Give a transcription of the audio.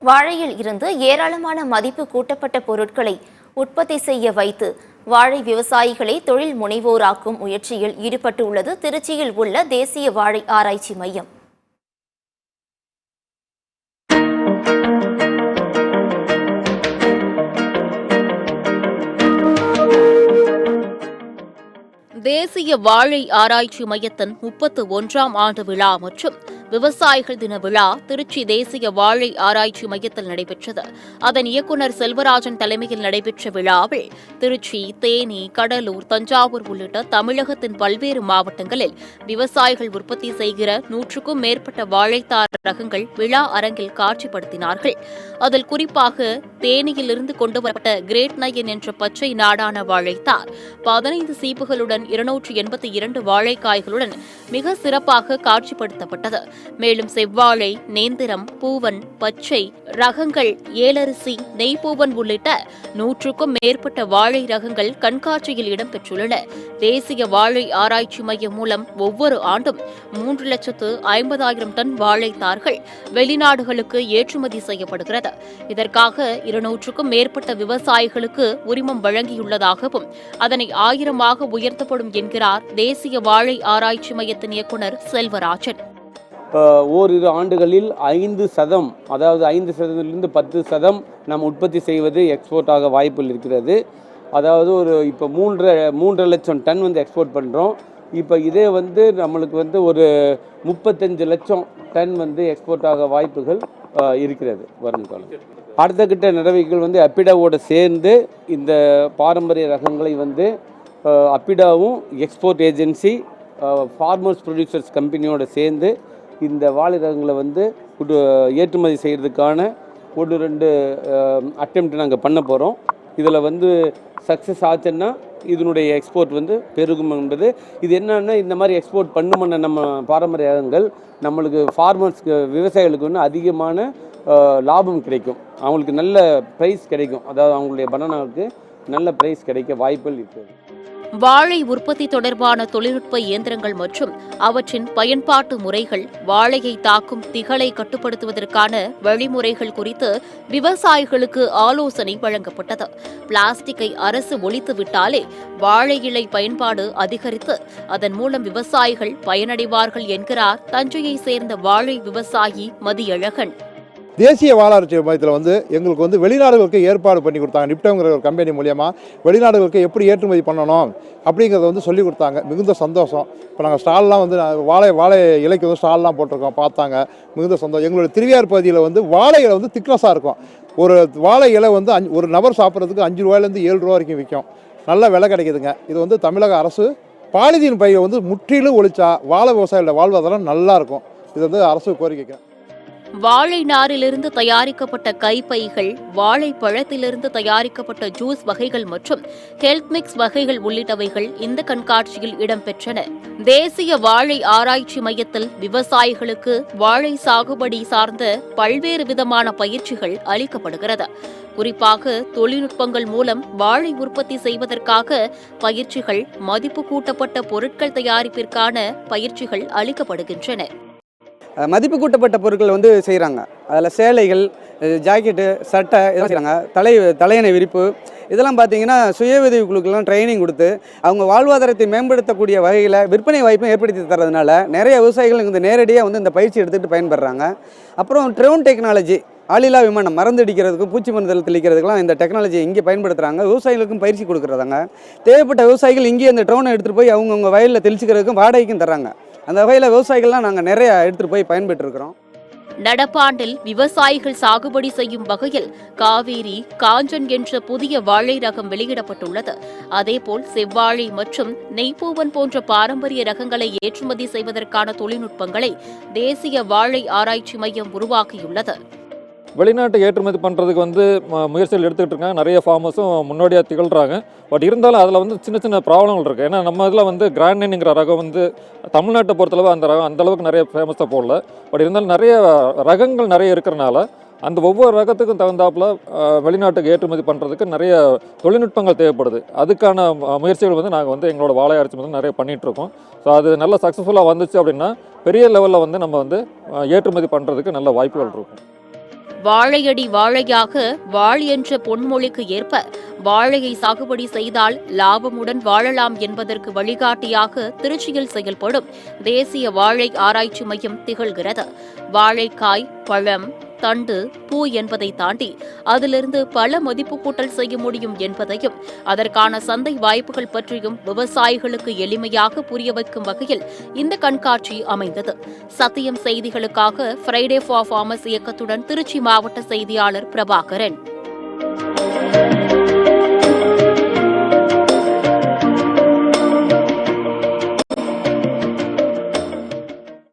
வாழையில் இருந்து ஏராளமான மதிப்பு கூட்டப்பட்ட பொருட்களை உற்பத்தி செய்ய வைத்து வாழை விவசாயிகளை தொழில் முனைவோராக்கும் முயற்சியில் ஈடுபட்டுள்ளது திருச்சியில் உள்ள தேசிய வாழை ஆராய்ச்சி மையம். தேசிய வாழை ஆராய்ச்சி மையத்தின் 31ஆம் ஆண்டு விழா மற்றும் விவசாயிகள் தின விழா திருச்சி தேசிய வாழை ஆராய்ச்சி மையத்தில் நடைபெற்றது. அதன் இயக்குநர் செல்வராஜன் தலைமையில் நடைபெற்ற விழாவில் திருச்சி, தேனி, கடலூர், தஞ்சாவூர் உள்ளிட்ட தமிழகத்தின் பல்வேறு மாவட்டங்களில் விவசாயிகள் உற்பத்தி செய்கிற 100க்கும் மேற்பட்ட வாழைத்தார் ரகங்கள் விழா அரங்கில் காட்சிப்படுத்தினார்கள். அதில் குறிப்பாக தேனியிலிருந்து கொண்டுவரப்பட்ட கிரேட் நயன் என்ற பச்சை நாடான வாழைத்தார் 15 சீப்புகளுடன் 282 வாழைக்காய்களுடன் மிக சிறப்பாக காட்சிப்படுத்தப்பட்டது. மேலும் செவ்வாழை, நேந்திரம், பூவன், பச்சை ரகங்கள், ஏலரிசி, நெய்பூவன் உள்ளிட்ட 100க்கும் மேற்பட்ட வாழை ரகங்கள் கண்காட்சியில் இடம்பெற்றுள்ளன. தேசிய வாழை ஆராய்ச்சி மையம் மூலம் ஒவ்வொரு ஆண்டும் 3,50,000 டன் வாழைத்தார்கள் வெளிநாடுகளுக்கு ஏற்றுமதி செய்யப்படுகிறது. இதற்காக 200க்கும் மேற்பட்ட விவசாயிகளுக்கு உரிமம் வழங்கியுள்ளதாகவும் அதனை 1000ஆக உயர்த்தப்படும் என்கிறார் தேசிய வாழை ஆராய்ச்சி மையத்தின் இயக்குநர் செல்வராஜன். ஓரிரு ஆண்டுகளில் 5%, அதாவது 5%லிருந்து 10% நாம் உற்பத்தி செய்வது எக்ஸ்போர்ட் ஆக வாய்ப்புகள் இருக்கிறது. அதாவது இப்போ 3.5 லட்சம் டன் எக்ஸ்போர்ட் பண்ணுறோம். இப்போ இதே நம்மளுக்கு ஒரு 35 லட்சம் டன் எக்ஸ்போர்ட் ஆக வாய்ப்புகள் இருக்கிறது வரும் காலம். அடுத்த கிட்ட நடவடிக்கைகள் அப்பிடாவோடு சேர்ந்து இந்த பாரம்பரிய ரகங்களை அப்பிடாவும் எக்ஸ்போர்ட் ஏஜென்சி ஃபார்மர்ஸ் ப்ரொடியூசர்ஸ் கம்பெனியோடு சேர்ந்து இந்த வாழை ரகங்களை ஏற்றுமதி செய்கிறதுக்கான 1-2 அட்டெம்ப்ட் நாங்கள் பண்ண போகிறோம். இதில் சக்ஸஸ் ஆச்சுன்னா இதனுடைய எக்ஸ்போர்ட் பெருகும் என்பது. இது என்னன்னா, இந்த மாதிரி எக்ஸ்போர்ட் பண்ணுமன்ன நம்ம பாரம்பரிய ரகங்கள் நம்மளுக்கு ஃபார்மர்ஸ்க்கு, விவசாயிகளுக்கு அதிகமான லாபம் கிடைக்கும். அவங்களுக்கு நல்ல ப்ரைஸ் கிடைக்கும். அதாவது அவங்களுடைய பனானாவுக்கு நல்ல ப்ரைஸ் கிடைக்க வாய்ப்புகள் இருக்குது. வாழை உற்பத்தி தொடர்பான தொழில்நுட்ப இயந்திரங்கள் மற்றும் அவற்றின் பயன்பாட்டு முறைகள், வாழையை தாக்கும் திகளை கட்டுப்படுத்துவதற்கான வழிமுறைகள் குறித்து விவசாயிகளுக்கு ஆலோசனை வழங்கப்பட்டது. பிளாஸ்டிக்கை அரசு ஒழித்துவிட்டாலே வாழை இலை பயன்பாடு அதிகரித்து அதன் மூலம் விவசாயிகள் பயனடைவார்கள் என்கிறார் தஞ்சையை சேர்ந்த வாழை விவசாயி மதியழகன். தேசிய வாழாராய்ச்சி மையத்தில் எங்களுக்கு வெளிநாடுகளுக்கு ஏற்பாடு பண்ணி கொடுத்தாங்க. நிப்டம்ங்கிற ஒரு கம்பெனி மூலியமாக வெளிநாடுகளுக்கு எப்படி ஏற்றுமதி பண்ணணும் அப்படிங்கிறத சொல்லி கொடுத்தாங்க. மிகுந்த சந்தோஷம். இப்போ நாங்கள் ஸ்டால்லாம் வாழை இலைக்கு ஸ்டால்லாம் போட்டிருக்கோம். பார்த்தாங்க, மிகுந்த சந்தோஷம். எங்களுடைய திருவியார் பகுதியில் வாழை இலை திக்னஸாக இருக்கும். ஒரு வாழை இலை ஒரு நபர் சாப்பிட்றதுக்கு 5 ரூபாயிலேருந்து 7 ரூபா வரைக்கும் விற்கும். நல்ல விலை கிடைக்குதுங்க. இது தமிழக அரசு பாலிதீன் பையை முற்றிலும் ஒழிச்சா வாழை விவசாயிகளோட வாழ்வாதாரம் நல்லாயிருக்கும். இது அரசு கோரிக்கை. வாழை நாரிலிருந்து தயாரிக்கப்பட்ட கைப்பைகள், வாழை பழத்திலிருந்து தயாரிக்கப்பட்ட ஜூஸ் வகைகள் மற்றும் ஹெல்த் மிக்ஸ் வகைகள் உள்ளிட்டவைகள் இந்த கண்காட்சியில் இடம்பெற்றன. தேசிய வாழை ஆராய்ச்சி மையத்தில் விவசாயிகளுக்கு வாழை சாகுபடி சார்ந்த பல்வேறு விதமான பயிற்சிகள் அளிக்கப்படுகிறது. குறிப்பாக தொழில்நுட்பங்கள் மூலம் வாழை உற்பத்தி செய்வதற்காக பயிற்சிகள், மதிப்பு கூட்டப்பட்ட பொருட்கள் தயாரிப்பிற்கான பயிற்சிகள் அளிக்கப்படுகின்றன. மதிப்பு கூட்டப்பட்ட பொருட்கள் செய்கிறாங்க. அதில் சேலைகள், ஜாக்கெட்டு, சட்டை இதெல்லாம் செய்கிறாங்க. தலையணை விரிப்பு இதெல்லாம் பார்த்தீங்கன்னா சுய உதவி குழுக்கெல்லாம் ட்ரைனிங் கொடுத்து அவங்க வாழ்வாதாரத்தை மேம்படுத்தக்கூடிய வகையில் விற்பனை வாய்ப்பும் ஏற்படுத்தி தரதுனால நிறைய விவசாயிகள் நேரடியாக இந்த பயிற்சி எடுத்துகிட்டு பயன்படுறாங்க. அப்புறம் ட்ரோன் டெக்னாலஜி, ஆளில்லா விமானம் மருந்து அடிக்கிறதுக்கும் பூச்சி மருந்து தெளிக்கிறதுக்கெல்லாம் இந்த டெக்னாலஜியை இங்கே பயன்படுத்துகிறாங்க. விவசாயிகளுக்கும் பயிற்சி கொடுக்குறதாங்க. தேவைப்பட்ட விவசாயிகள் இங்கே அந்த ட்ரோனை எடுத்துகிட்டு போய் அவங்கவுங்க வயலில் தெளிச்சிக்கிறதுக்கும் வாடகைக்கும் தர்றாங்க. அந்த வகையில் விவசாயிகள்லாம் நாங்கள் நிறைய எடுத்துகிட்டு போய் பயன்பெற்றிருக்கிறோம். நடப்பாண்டில் விவசாயிகள் சாகுபடி செய்யும் வகையில் காவேரி, காஞ்சன் என்ற புதிய வாழை ரகம் வெளியிடப்பட்டுள்ளது. அதேபோல் செவ்வாழை மற்றும் நெய்பூவன் போன்ற பாரம்பரிய ரகங்களை ஏற்றுமதி செய்வதற்கான தொழில்நுட்பங்களை தேசிய வாழை ஆராய்ச்சி மையம் உருவாக்கியுள்ளது. வெளிநாட்டு ஏற்றுமதி பண்ணுறதுக்கு முயற்சிகள் எடுத்துக்கிட்டு இருக்காங்க. நிறைய ஃபார்மர்ஸும் முன்னோடியாக திகழ்கிறாங்க. பட் இருந்தாலும் அதில் சின்ன சின்ன ப்ராப்ளங்கள் இருக்குது. ஏன்னா நம்ம இதில் கிராண்ட் நைன்ங்கிற ரகம் தமிழ்நாட்டை பொறுத்தளவு அந்த ரகம் அந்தளவுக்கு நிறைய ஃபேமஸாக போடல. பட் இருந்தாலும் நிறைய ரகங்கள் நிறைய இருக்கிறனால அந்த ஒவ்வொரு ரகத்துக்கும் தகுந்தாப்புல வெளிநாட்டுக்கு ஏற்றுமதி பண்ணுறதுக்கு நிறைய தொழில்நுட்பங்கள் தேவைப்படுது. அதுக்கான முயற்சிகள் நாங்கள் எங்களோட வாழை ஆராய்ச்சி நிறைய பண்ணிகிட்ருக்கோம். ஸோ அது நல்ல சக்ஸஸ்ஃபுல்லாக வந்துச்சு அப்படின்னா பெரிய லெவலில் நம்ம ஏற்றுமதி பண்ணுறதுக்கு நல்ல வாய்ப்புகள் இருக்கும். வாழையடி வாழையாக வாழ் என்ற பொன்மொழிக்கு ஏற்ப வாழையை சாகுபடி செய்தால் லாபமுடன் வாழலாம் என்பதற்கு வழிகாட்டியாக திருச்சியில் செயல்படும் தேசிய வாழை ஆராய்ச்சி மையம் திகழ்கிறது. வாழைக்காய், பழம், தண்டு, பூ என்பதை தாண்டி அதிலிருந்து பல மதிப்பு கூட்டல் செய்ய முடியும் என்பதையும் அதற்கான சந்தை வாய்ப்புகள் பற்றியும் விவசாயிகளுக்கு எளிமையாக புரிய வைக்கும் வகையில் இந்த கண்காட்சி அமைந்தது. சத்தியம் செய்திகளுக்காக ஃப்ரைடே ஃபார் ஃபார்மர்ஸ் இயக்கத்துடன் திருச்சி மாவட்ட செய்தியாளர் பிரபாகரன்.